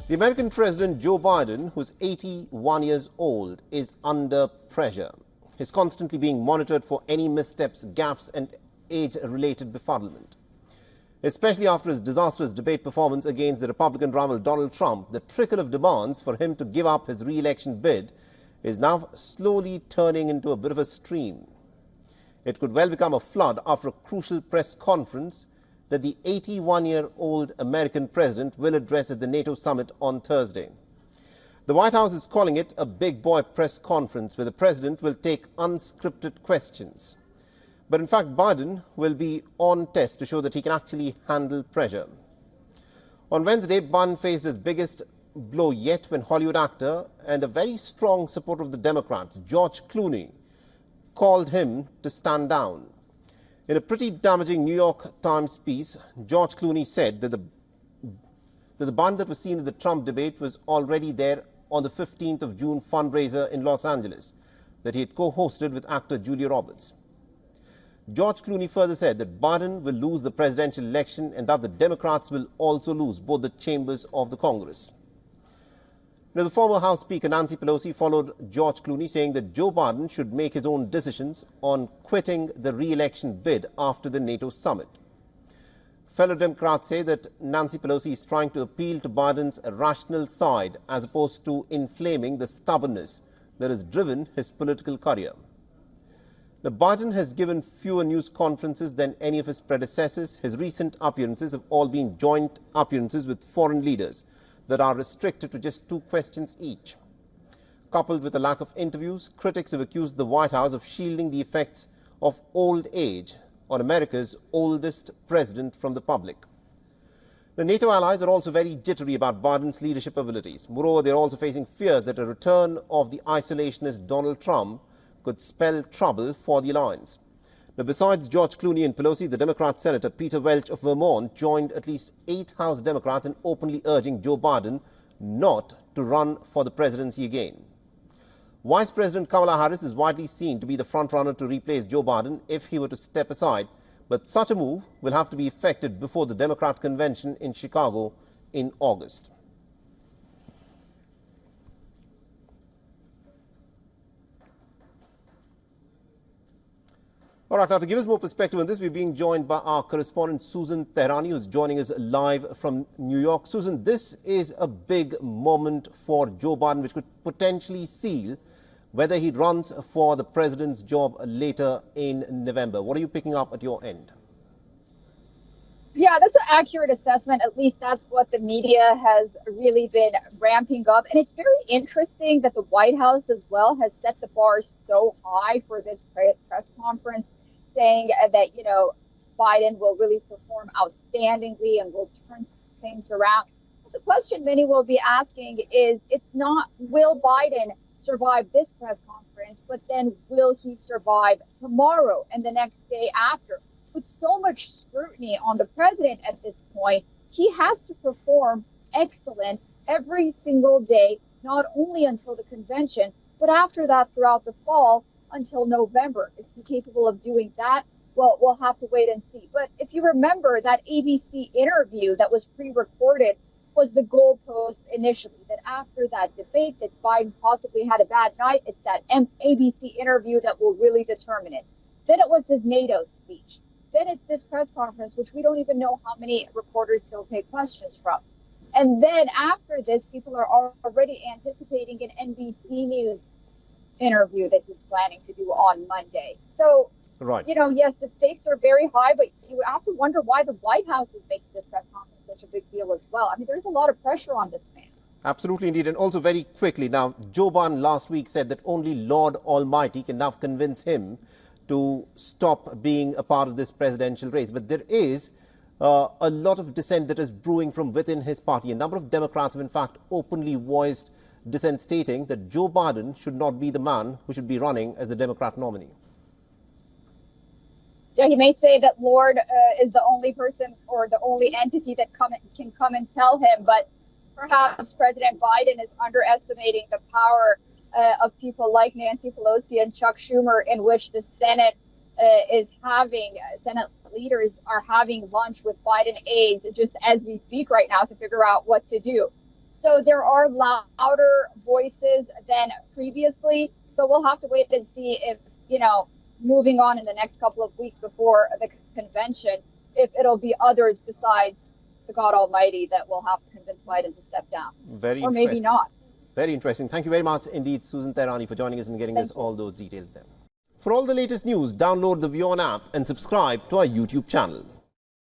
The American President Joe Biden, who's 81 years old, is under pressure. He's constantly being monitored for any missteps, gaffes and age-related befuddlement. Especially after his disastrous debate performance against the Republican rival Donald Trump, the trickle of demands for him to give up his re-election bid is now slowly turning into a bit of a stream. It could well become a flood after a crucial press conference that the 81-year-old American president will address at the NATO Summit on Thursday. The White House is calling it a big boy press conference where the president will take unscripted questions. But in fact, Biden will be on test to show that he can actually handle pressure. On Wednesday, Biden faced his biggest blow yet when Hollywood actor and a very strong supporter of the Democrats, George Clooney, called him to stand down. In a pretty damaging New York Times piece, George Clooney said that the Biden that was seen at the Trump debate was already there on the 15th of June fundraiser in Los Angeles that he had co-hosted with actor Julia Roberts. George Clooney further said that Biden will lose the presidential election and that the Democrats will also lose both the chambers of the Congress. Now, the former House Speaker Nancy Pelosi followed George Clooney, saying that Joe Biden should make his own decisions on quitting the re-election bid after the NATO summit. Fellow Democrats say that Nancy Pelosi is trying to appeal to Biden's rational side as opposed to inflaming the stubbornness that has driven his political career. Now, Biden has given fewer news conferences than any of his predecessors. His recent appearances have all been joint appearances with foreign leaders that are restricted to just 2 questions each. Coupled with a lack of interviews, critics have accused the White House of shielding the effects of old age on America's oldest president from the public. The NATO allies are also very jittery about Biden's leadership abilities. Moreover, they are also facing fears that a return of the isolationist Donald Trump could spell trouble for the alliance. Now, besides George Clooney and Pelosi, the Democrat Senator Peter Welch of Vermont joined at least 8 House Democrats in openly urging Joe Biden not to run for the presidency again. Vice President Kamala Harris is widely seen to be the frontrunner to replace Joe Biden if he were to step aside, but such a move will have to be effected before the Democrat convention in Chicago in August. All right, now to give us more perspective on this, we're being joined by our correspondent Susan Tehrani, who's joining us live from New York. Susan, this is a big moment for Joe Biden, which could potentially seal whether he runs for the president's job later in November. What are you picking up at your end? Yeah, that's an accurate assessment. At least that's what the media has really been ramping up. And it's very interesting that the White House as well has set the bar so high for this press conference, saying that, Biden will really perform outstandingly and will turn things around. But the question many will be asking is, it's not, will Biden survive this press conference, but then will he survive tomorrow and the next day after? With so much scrutiny on the president at this point, he has to perform excellent every single day, not only until the convention, but after that throughout the fall until November. Is he capable of doing that? Well, we'll have to wait and see. But if you remember, that ABC interview that was pre-recorded was the goalpost initially, that after that debate that Biden possibly had a bad night, it's that ABC interview that will really determine it. Then it was his NATO speech. Then it's this press conference, which we don't even know how many reporters he'll take questions from. And then after this, people are already anticipating an NBC News interview that he's planning to do on Monday. So, right. Yes, the stakes are very high, but you have to wonder why the White House is making this press conference such a big deal as well. I mean, there's a lot of pressure on this man. Absolutely, indeed. And also very quickly, now, Joe Biden last week said that only Lord Almighty can now convince him to stop being a part of this presidential race. But there is a lot of dissent that is brewing from within his party. A number of Democrats have, in fact, openly voiced dissent, stating that Joe Biden should not be the man who should be running as the Democrat nominee. Yeah, he may say that Lord is the only person or the only entity that can come and tell him, but perhaps President Biden is underestimating the power of people like Nancy Pelosi and Chuck Schumer, in which the Senate Senate leaders are having lunch with Biden aides just as we speak right now to figure out what to do. So there are louder voices than previously. So we'll have to wait and see if, moving on in the next couple of weeks before the convention, if it'll be others besides the God Almighty that will have to convince Biden to step down. Or maybe not. Very interesting. Thank you very much indeed, Susan Tehrani, for joining us and getting us all those details there. For all the latest news, download the WION app and subscribe to our YouTube channel.